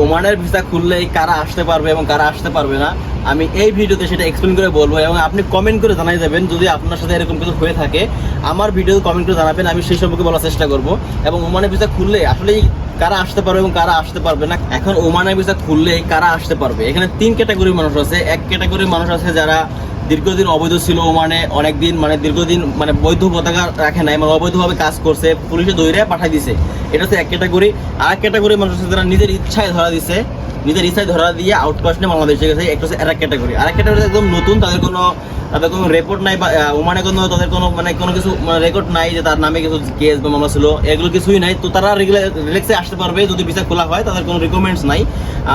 ওমানের ভিসা খুললেই কারা আসতে পারবে এবং কারা আসতে পারবে না, আমি এই ভিডিওতে সেটা এক্সপ্লেন করে বলবো এবং আপনি কমেন্ট করে জানাই যাবেন যদি আপনার সাথে এরকম কিছু হয়ে থাকে। আমার ভিডিওতে কমেন্ট করে জানাবেন, আমি সেই সম্পর্কে বলার চেষ্টা করব। এবং ওমানের ভিসা খুললে আসলেই কারা আসতে পারবে এবং কারা আসতে পারবে না। এখন ওমানের ভিসা খুললেই কারা আসতে পারবে, এখানে 3 ক্যাটাগরির মানুষ আছে। এক ক্যাটাগরির মানুষ আছে যারা দীর্ঘদিন অবৈধ ছিল ওমানে, অনেকদিন মানে দীর্ঘদিন মানে বৈধ পতাকা রাখে নাই, মানে অবৈধভাবে কাজ করছে, পুলিশে ধরে পাঠাই দিছে, এটা হচ্ছে এক ক্যাটাগরি। আর এক ক্যাটাগরির মানুষ আছে যারা নিজের ইচ্ছায় ধরা দিছে, নিজের ইচ্ছায় ধরা দিয়ে আউটপাস নিয়ে বাংলাদেশে গেছে, একটা হচ্ছে এক ক্যাটাগরি। আর এক ক্যাটাগরি একদম নতুন, তাদের কোনো রেকর্ড নাই বা ওমানে তাদের কোনো কিছু রেকর্ড নাই যে তার নামে কিছু কেস বা মামলা ছিল, এগুলো কিছুই নাই। তো তারা রিল্যাক্সে আসতে পারবে যদি ভিসা খোলা হয়, তাদের কোনো রিকমেন্ডস নাই।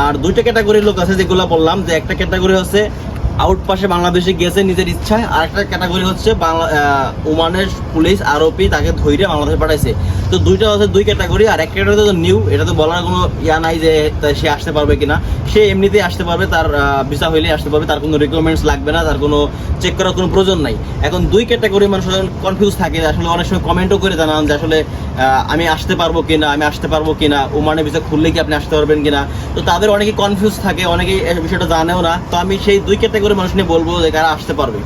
আর 2টা ক্যাটাগরির লোক আছে যেগুলো বললাম, যে একটা ক্যাটাগরি হচ্ছে আউটপাসে বাংলাদেশে গেছে নিজের ইচ্ছায়, আর একটা ক্যাটাগরি হচ্ছে ওমানের পুলিশ আরোপি তাকে ধৈর্য বাংলাদেশে পাঠাইছে। তো দুইটা হচ্ছে 2 ক্যাটাগরি। আর এক ক্যাটাগরি তো নিউ, এটা তো বলার কোনো নাই যে সে আসতে পারবে কিনা, সে এমনিতেই আসতে পারবে, তার ভিসা হইলেই আসতে পারবে, তার কোনো রিকোয়ারমেন্টস লাগবে না, তার কোনো চেক করার কোনো প্রয়োজন নাই। এখন 2 ক্যাটাগরি মানুষ কনফিউজ থাকে, আসলে অনেক সময় কমেন্টও করে জানান যে আসলে আমি আসতে পারবো কিনা, ওমানের ভিসা খুললে কি আপনি আসতে পারবেন কিনা। তো তাদের অনেকেই কনফিউজ থাকে, অনেকেই এই বিষয়টা জানেও না। তো আমি সেই 2 ক্যাটাগরি মানুষ নিয়ে বলবো যে কারা আসতে পারবে।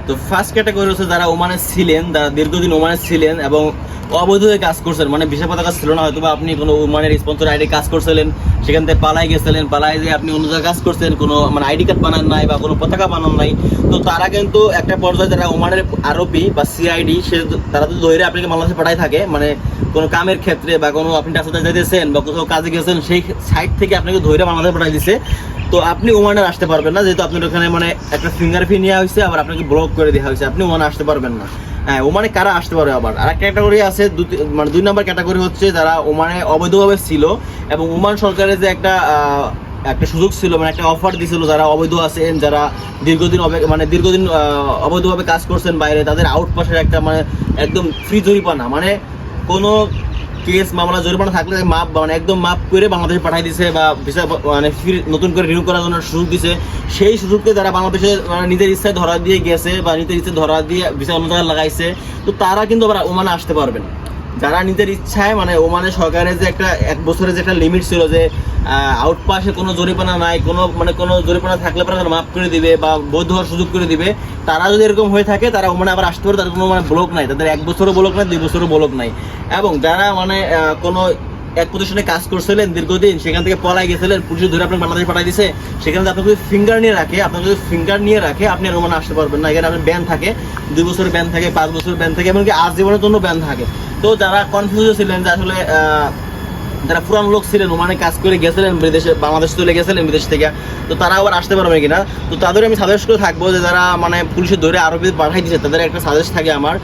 তো ফার্স্ট ক্যাটাগরি হচ্ছে যারা ওমানে ছিলেন, যারা দীর্ঘদিন ওমানে ছিলেন এবং অবৈধভাবে কাজ করছেন, মানে ভিসা পতাকা ছিল না, হয়তো বা আপনি কোনো ওমানের স্পন্সর আইডি কাজ করছিলেন, সেখান থেকে পালাই গেছিলেন, পালাই যে আপনি অন্য জায়গায় কাজ করছেন, কোনো মানে আইডি কার্ড বানান নাই বা কোনো পতাকা বানান নাই। তো তারা কিন্তু একটা পর্যায়ে যারা ওমানের আরোপি বা সিআইডি, তারা তো ধরে আপনাকে বাংলাদেশে পাঠাই থাকে, মানে কোনো কামের ক্ষেত্রে বা কোনো আপনি রাস্তাতে যেতেছেন বা কোথাও কাজে গেছেন, সেই সাইড থেকে আপনাকে ধরে বাংলাদেশে পাঠাই দিচ্ছে। তো আপনি ওমানে আসতে পারবেন না, যেহেতু আপনার ওখানে মানে একটা ফিঙ্গারপ্রিন্ট নেওয়া হয়েছে, আবার আপনাকে ব্লক করে দেওয়া হয়েছে, আপনি ওমানে আসতে পারবেন না। হ্যাঁ, ওমানে কারা আসতে পারবে আবার আর একটা ক্যাটাগরি আছে, মানে 2 নম্বর ক্যাটাগরি হচ্ছে যারা ওমানে অবৈধভাবে ছিল এবং ওমান সরকারের যে একটা সুযোগ ছিল, মানে একটা অফার দিয়েছিল যারা অবৈধ আছেন, যারা দীর্ঘদিন অবৈধভাবে কাজ করছেন বাইরে, তাদের আউটপাসের একটা মানে একদম ফ্রি জরিমানা, মানে কোনো কেস মামলা জরিমানা থাকলে মানে একদম মাপ করে বাংলাদেশে পাঠাই দিছে বা ভিসা মানে নতুন করে রিনিউ করার জন্য সুযোগ দিছে। সেই সুযোগকে যারা বাংলাদেশে মানে নিজের ইচ্ছায় ধরা দিয়ে গেছে বা নিজের ইচ্ছায় ধরা দিয়ে ভিসা অন্য জায়গায় লাগাইছে, তো তারা কিন্তু আবার ওমানে আসতে পারবেন। যারা নিজের ইচ্ছায় মানে ওমানে সরকারের যে একটা 1 বছরের যে একটা লিমিট ছিল যে আউটপাসে কোনো জরিমানা নাই, কোনো জরিমানা থাকলে পরে তারা মাফ করে দিবে বা বৈধ হওয়ার সুযোগ করে দিবে, তারা যদি এরকম হয়ে থাকে তারা ওমানে আবার আসতে পারে, তাদের কোনো মানে ব্লক নাই, তাদের 1 বছরও ব্লক নাই, 2 বছরও ব্লক নাই। এবং যারা মানে কোনো এক প্রতিষ্ঠানে কাজ করছিলেন দীর্ঘদিন, সেখান থেকে পলাই গেছিলেন, পুলিশ ধরে আপনার বাংলাদেশে পাঠাই দিছে, সেখানে আপনার যদি ফিঙ্গার নিয়ে রাখে আপনি আর ওমানে আসতে পারবেন না। এখানে আপনার ব্যান থাকে, 2 বছরের ব্যান থাকে, 5 বছরের ব্যান থাকে, এমনকি আজীবনের জন্য ব্যান থাকে। তো যারা কনফিউজ ছিলেন যে আসলে যারা পুরান লোক ছিলেন ওমানে কাজ করে গেছিলেন বিদেশে, বাংলাদেশ চলে গেছিলেন বিদেশ থেকে, তো তারা আবার আসতে পারবে কিনা। তো তাদের আমি সাজেস্ট করে থাকবো যে যারা মানে পুলিশে ধরে আরোপি পাঠাই দিচ্ছে, তাদের একটা সাজেস্ট থাকে আমার,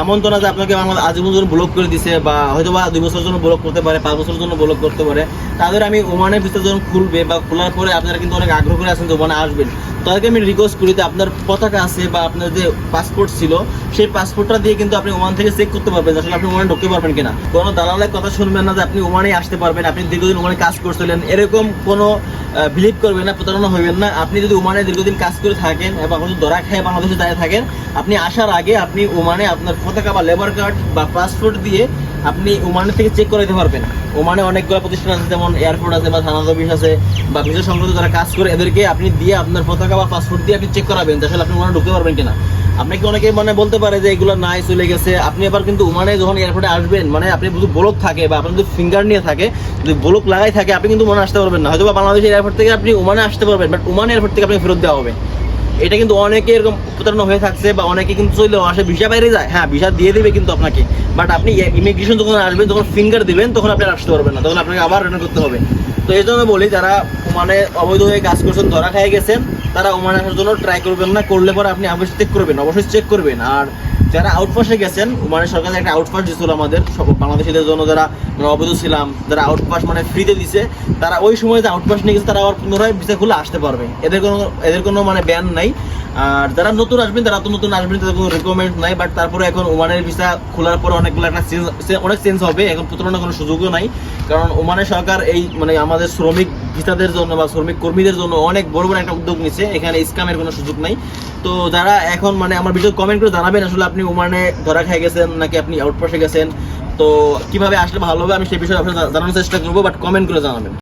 এমন তো না যে আপনাকে আজীবন জন্য ব্লক করে দিছে বা হয়তো বা 2 বছরের জন্য ব্লক করতে পারে, 5 বছরের জন্য ব্লক করতে পারে। তাদের আমি ওমানের ভিতরে যখন খুলবে বা খোলার পরে আপনারা কিন্তু অনেক আগ্রহ করে আছেন যে ওমানে আসবেন, তাদেরকে আমি রিকোয়েস্ট করি যে আপনার পতাকা আছে বা আপনার যে পাসপোর্ট ছিল, সেই পাসপোর্টটা দিয়ে কিন্তু আপনি ওমান থেকে চেক করতে পারবেন আসলে আপনি ওমানে ঢুকতে পারবেন কিনা। কোনো দালালের কথা শুনবেন না যে আপনি ওমানে আসতে পারবেন, আপনি দীর্ঘদিন ওমানে কাজ করছিলেন, এরকম কোনো বিলিভ করবেন না, প্রতারণা হইবেন না। আপনি যদি ওমানে দীর্ঘদিন কাজ করে থাকেন এবং আপনি ধরা খেয়ে বাংলাদেশে দাঁড়িয়ে থাকেন, আপনি আসার আগে আপনি ওমানে আপনার পতাকা বা লেবার কার্ড বা পাসপোর্ট দিয়ে আপনি ওমানের থেকে চেক করে দিতে পারবেন। ওমানে অনেকগুলো প্রতিষ্ঠান আছে, যেমন এয়ারপোর্ট আছে বা থানা অফিস আছে বা ভিসা সংক্রান্ত যারা কাজ করে, এদেরকে আপনি দিয়ে আপনার পতাকা বা পাসপোর্ট দিয়ে আপনি চেক করাবেন আসলে আপনি ওমানে ঢুকতে পারবেন কিনা। আপনাকে অনেকে মানে বলতে পারে যে এগুলো নাই, চলে গেছে। আপনি এবার কিন্তু ওমানে যখন এয়ারপোর্টে আসবেন, মানে আপনি যদি ব্লক থাকে বা আপনার যদি ফিঙ্গার নিয়ে থাকে, যদি ব্লক লাগাই থাকে, আপনি কিন্তু ওমানে আসতে পারবেন না। হয়তো বা বাংলাদেশের এয়ারপোর্ট থেকে আপনি ওমানে আসতে পারবেন, বাট ওমান এয়ারপোর্ট থেকে আপনি ফেরত দেওয়া হবে। এটা কিন্তু অনেকে এরকম প্রতারণা হয়ে থাকছে বা অনেকে কিন্তু চলেও আসে, ভিসা বাইরে যায়, হ্যাঁ ভিসা দিয়ে দেবে কিন্তু আপনাকে, বাট আপনি ইমিগ্রেশন যখন আসবেন, যখন ফিঙ্গার দিবেন, তখন আপনি আসতে পারবেন না, তখন আপনাকে আবার রিটার্ন করতে হবে। তো এই জন্য বলি, যারা ওমানে অবৈধ হয়ে কাজ করছেন, ধরা খেয়ে গেছেন, তারা ওমানে আসার জন্য ট্রাই করবেন না, করলে পরে আপনি অবশ্যই চেক করবেন। আর যারা আউটপাসে গেছেন, মানে সরকার একটা আউটপাস দিয়েছিল আমাদের সব বাংলাদেশিদের জন্য, যারা মানে অবৈধ ছিলাম, যারা আউটপাস মানে ফ্রিতে দিছে, তারা ওই সময় যে আউটপাস নিয়ে গেছে, তারা আবার পুনরায় ভিসা খুলে আসতে পারবে, এদের কোনো মানে ব্যান নাই। আর যারা নতুন আসবেন, তারা তো নতুন আসবেন, তাদের কোনো রিকোয়ারমেন্ট নাই। বাট তারপরে এখন ওমানের ভিসা খোলার পর অনেকগুলো একটা অনেক চেঞ্জ হবে, এখন প্রতারণার কোনো সুযোগও নাই। কারণ ওমানের সরকার এই মানে আমাদের শ্রমিক ভিসাদের জন্য বা শ্রমিক কর্মীদের জন্য অনেক বড় একটা উদ্যোগ নিচ্ছে, এখানে স্ক্যামের কোনো সুযোগ নাই। তো যারা এখন মানে আমার ভিডিও কমেন্ট করে জানাবেন আসলে আপনি ওমানে ধরা খেয়ে গেছেন নাকি আপনি আউটপাসে গেছেন, তো কিভাবে আসলে ভালো হবে আমি সেই বিষয়ে আপনার জানানোর চেষ্টা করবো, বাট কমেন্ট করে জানাবেন।